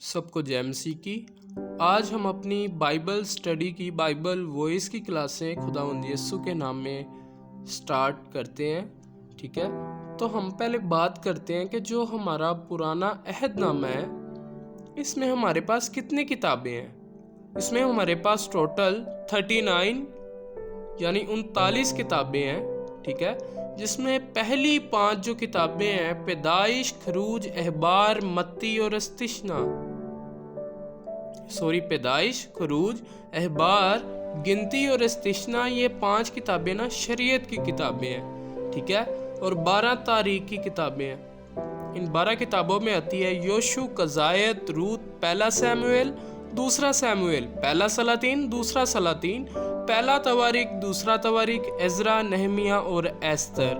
सबको जय मसीह की। आज हम अपनी बाइबल स्टडी की बाइबल वॉइस की क्लासें खुदावंद यीशु के नाम में स्टार्ट करते हैं। ठीक है, तो हम पहले बात करते हैं कि जो हमारा पुराना अहदनामा है इसमें हमारे पास कितनी किताबें हैं। इसमें हमारे पास टोटल 39 यानी 39 किताबें हैं। ठीक है, जिसमें पहली 5 जो किताबें हैं पैदाइश, खरूज, अहबार, मत्ती और इस्तिश्ना। पैदाइश, खरूज, अहबार, गिनती और इस्तिश्ना, ये 5 किताबें ना शरीयत की किताबें हैं। ठीक है, और 12 तारीख की किताबें हैं। इन 12 किताबों में आती है योशु, कज़ायत, रूत, पहला सैमुएल, दूसरा सैमुएल, पहला सलातीन, दूसरा सलातीन, पहला तवारीख, दूसरा तवारीख, एजरा, नहमिया और एस्तर।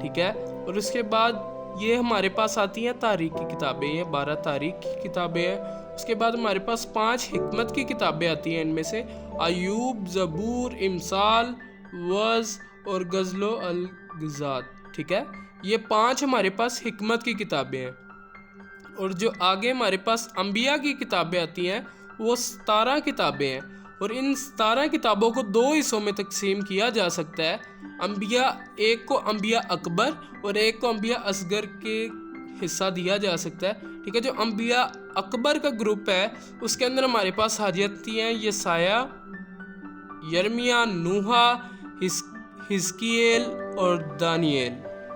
ठीक है, और उसके बाद ये हमारे पास आती हैं तारीख की किताबें, ये 12 तारीख की किताबें हैं। उसके बाद हमारे पास 5 हिकमत की किताबें आती हैं। इनमें से अयूब, ज़बूर, इमसाल, वज़ और गज़लो अल ग़िज़ात। ठीक है, ये 5 हमारे पास हिकमत की किताबें हैं। और जो आगे हमारे पास अंबिया की किताबें आती हैं वो 17 किताबें हैं। और इन 17 किताबों को 2 हिस्सों में तकसीम किया जा सकता है। अंबिया, एक को अंबिया अकबर और एक को अंबिया असगर के हिस्सा दिया जा सकता है। ठीक है, जो अंबिया अकबर का ग्रुप है उसके अंदर हमारे पास हाजियती हैं यसाया, यर्मिया, नूहा, हिजकिएल और दानिएल।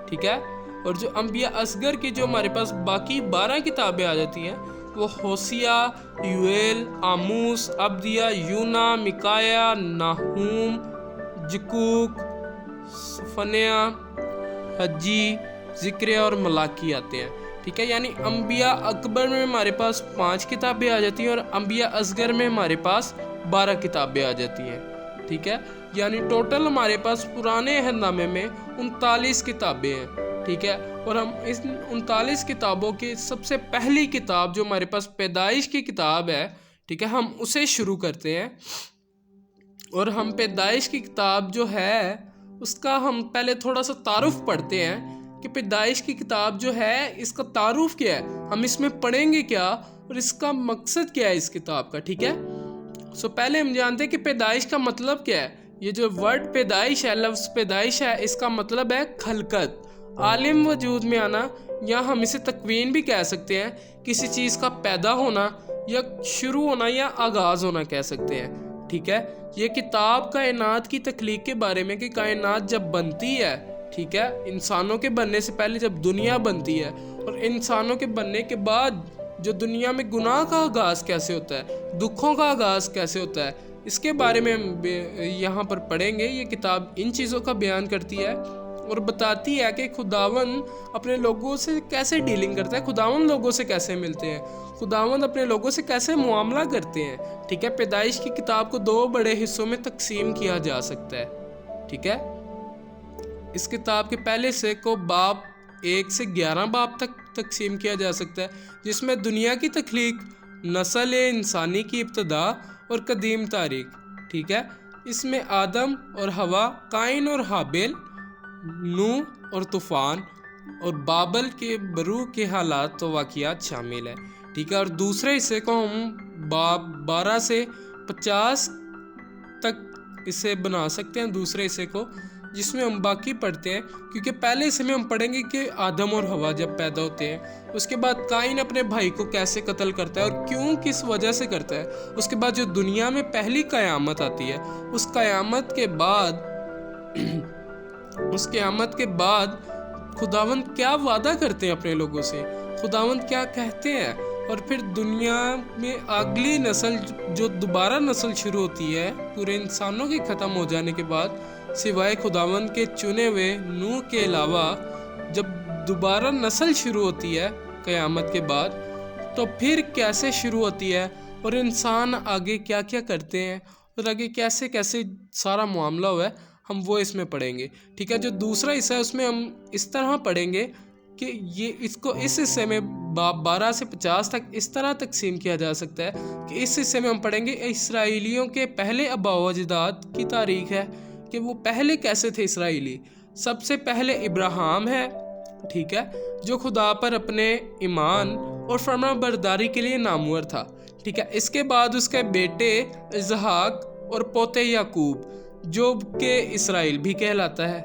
ठीक है, और जो अंबिया असगर की जो हमारे पास बाकी 12 किताबें आ जाती हैं वो होसिया, यूएल, आमूस, अब्दिया, यूना, मिकाया, नाहूम, जकूक, सफन्या, हज्जी, जिक्र और मलाकी आते हैं। ठीक है, यानी अंबिया अकबर में हमारे पास 5 किताबें आ जाती हैं और अंबिया असगर में हमारे पास 12 किताबें आ जाती हैं। ठीक है, यानी टोटल हमारे पास पुराने अहदनामे में 39 किताबें हैं। ठीक है, और हम इस 39 किताबों की सबसे पहली किताब जो हमारे पास पैदाइश की किताब है, ठीक है, हम उसे शुरू करते हैं। और हम पैदाइश की किताब जो है उसका हम पहले थोड़ा सा तारुफ पढ़ते हैं कि पैदाइश की किताब जो है इसका तारुफ क्या है, हम इसमें पढ़ेंगे क्या और इसका मकसद क्या है इस किताब का। ठीक है, पहले हम जानते हैं कि पैदाइश का मतलब क्या है। ये जो वर्ड पैदाइश है, लफ्ज़ पैदाइश है, इसका मतलब है खलकत, आलिम वजूद में आना, या हम इसे तकवीन भी कह सकते हैं, किसी चीज़ का पैदा होना या शुरू होना या आगाज़ होना कह सकते हैं। ठीक है, ये किताब कायनात की तख्लीक के बारे में कि कायनात जब बनती है, ठीक है, इंसानों के बनने से पहले जब दुनिया बनती है और इंसानों के बनने के बाद जो दुनिया में गुनाह का आगाज़ कैसे होता है, दुखों का आगाज़ कैसे होता है, इसके बारे में हम यहाँ पर पढ़ेंगे। ये किताब इन चीज़ों का बयान करती है और बताती है कि खुदावन अपने लोगों से कैसे डीलिंग करता है, खुदावन लोगों से कैसे मिलते हैं, खुदावन अपने लोगों से कैसे मुआमला करते हैं। ठीक है, पैदाइश की किताब को 2 बड़े हिस्सों में तकसीम किया जा सकता है। ठीक है, इस किताब के पहले हिस्से को बाब 1 से 11 बाब तक तकसीम किया जा सकता है, जिसमें दुनिया की तख्लीक, नस्ल इंसानी की इब्तदा और कदीम तारीख। ठीक है, इसमें आदम और हवा, काइन और हाबिल, नूह और तूफ़ान और बाबल के बरू के हालात तो वाक़ियात शामिल है। ठीक है, और दूसरे हिस्से को हम बाब 12 से 50 तक इसे बना सकते हैं, दूसरे हिस्से को, जिसमें हम बाकी पढ़ते हैं। क्योंकि पहले हिस्से में हम पढ़ेंगे कि आदम और हवा जब पैदा होते हैं, उसके बाद काइन अपने भाई को कैसे कत्ल करता है और क्यों, किस वजह से करता है। उसके बाद जो दुनिया में पहली क़यामत आती है, उस क़यामत के बाद खुदावंद क्या वादा करते हैं अपने लोगों से, खुदावंद क्या कहते हैं। और फिर दुनिया में अगली नस्ल जो दोबारा नस्ल शुरू होती है पूरे इंसानों के ख़त्म हो जाने के बाद, सिवाय खुदावंद के चुने हुए नूह के अलावा, जब दोबारा नस्ल शुरू होती है क़यामत के बाद, तो फिर कैसे शुरू होती है और इंसान आगे क्या क्या करते हैं और आगे कैसे कैसे सारा मामला हुआ है, हम वो इसमें पढ़ेंगे। ठीक है, जो दूसरा हिस्सा है उसमें हम इस तरह पढ़ेंगे कि ये इसको इस हिस्से में बाब 12 से 50 तक इस तरह तकसीम किया जा सकता है कि इस हिस्से में हम पढ़ेंगे इसराइलियों के पहले आबाओ अजदाद की तारीख है कि वो पहले कैसे थे इसराइली। सबसे पहले इब्राहिम है, ठीक है, जो खुदा पर अपने ईमान और फरमाबरदारी के लिए नामवर था। ठीक है, इसके बाद उसके बेटे इसहाक और पोते याकूब जो के इसराइल भी कहलाता है।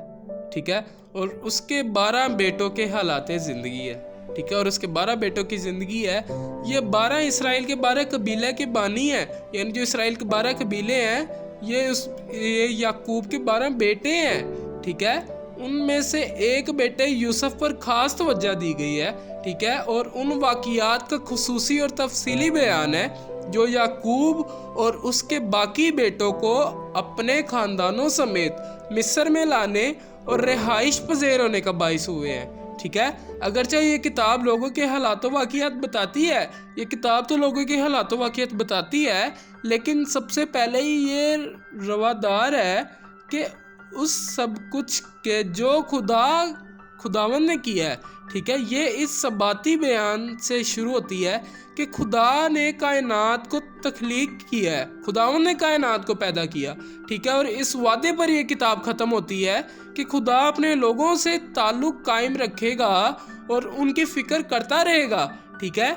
ठीक है, और उसके 12 बेटों के हालात ज़िंदगी है। ठीक है, और उसके 12 बेटों की ज़िंदगी है। ये 12 इसराइल के 12 कबीले के बानी हैं, यानी जो इसराइल के 12 कबीले हैं ये याकूब के 12 बेटे हैं। ठीक है, उनमें से एक बेटे यूसुफ पर खास तवज्जो दी गई है। ठीक है, और उन वाक़ियात का खुसूसी और तफसीली बयान है जो याकूब और उसके बाकी बेटों को अपने ख़ानदानों समेत मिस्र में लाने और रिहाइश पज़ीर होने का बाइस हुए हैं। ठीक है, अगरचे ये किताब लोगों के हालात वाक़ियात बताती है, ये किताब तो लोगों के हालात वाक़ियात बताती है, लेकिन सबसे पहले ही ये रवादार है कि उस सब कुछ के जो खुदावन ने किया है। ठीक है, ये इस सबाती बयान से शुरू होती है कि खुदा ने कायनात को तख्लीक किया है, खुदावन ने कायनात को पैदा किया। ठीक है, और इस वादे पर यह किताब ख़त्म होती है कि खुदा अपने लोगों से ताल्लुक़ कायम रखेगा और उनकी फ़िक्र करता रहेगा। ठीक है,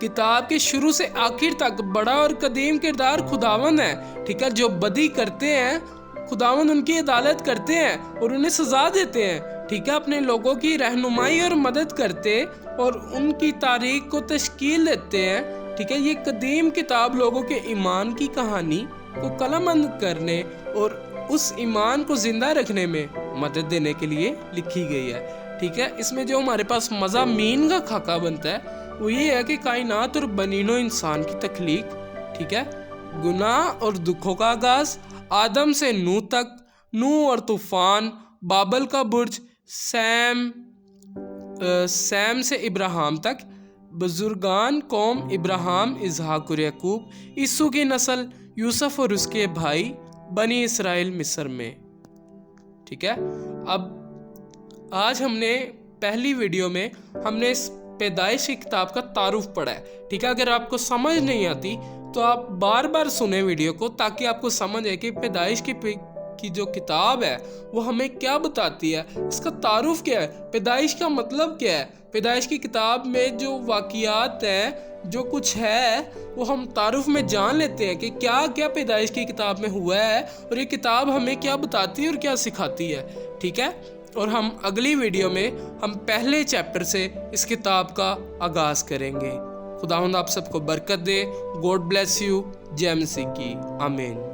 किताब के शुरू से आखिर तक बड़ा और कदीम किरदार खुदावन है। ठीक है, जो बदी करते हैं खुदावन उनकी अदालत करते हैं और उन्हें सज़ा देते हैं। ठीक है, अपने लोगों की रहनुमाई और मदद करते और उनकी तारीख को तश्कील देते हैं। ठीक है, ये कदीम किताब लोगों के ईमान की कहानी को कलमबंद करने और उस ईमान को ज़िंदा रखने में मदद देने के लिए लिखी गई है। ठीक है, इसमें जो हमारे पास मज़ामीन का खाका बनता है वो ये है कि कायनात और बनीनो इंसान की तख्लीक। ठीक है, गुनाह और दुखों का आगाज़, आदम से नूह तक, नूह और तूफ़ान, बाबल का बुर्ज, सैम से इब्राहिम तक, बुजुर्गान कौम इब्राहिम, इसहाक और याकूब, यीशु की नस्ल, यूसुफ और उसके भाई, बनी इसराइल मिस्र में। ठीक है, अब आज हमने पहली वीडियो में हमने इस पैदाइश की किताब का तारुफ पढ़ा है। ठीक है, अगर आपको समझ नहीं आती तो आप बार बार सुने वीडियो को ताकि आपको समझ आए कि पैदाइश की जो किताब है वो हमें क्या बताती है, इसका तारुफ क्या है, पैदाइश का मतलब क्या है। पैदाइश की किताब में जो वाक़ियात हैं, जो कुछ है वो हम तारुफ में जान लेते हैं कि क्या क्या पैदाइश की किताब में हुआ है और ये किताब हमें क्या बताती है और क्या सिखाती है। ठीक है, और हम अगली वीडियो में हम पहले चैप्टर से इस किताब का आगाज़ करेंगे। खुदावंद आप सबको बरकत दे। God bless you. जय मसीह की। आमीन।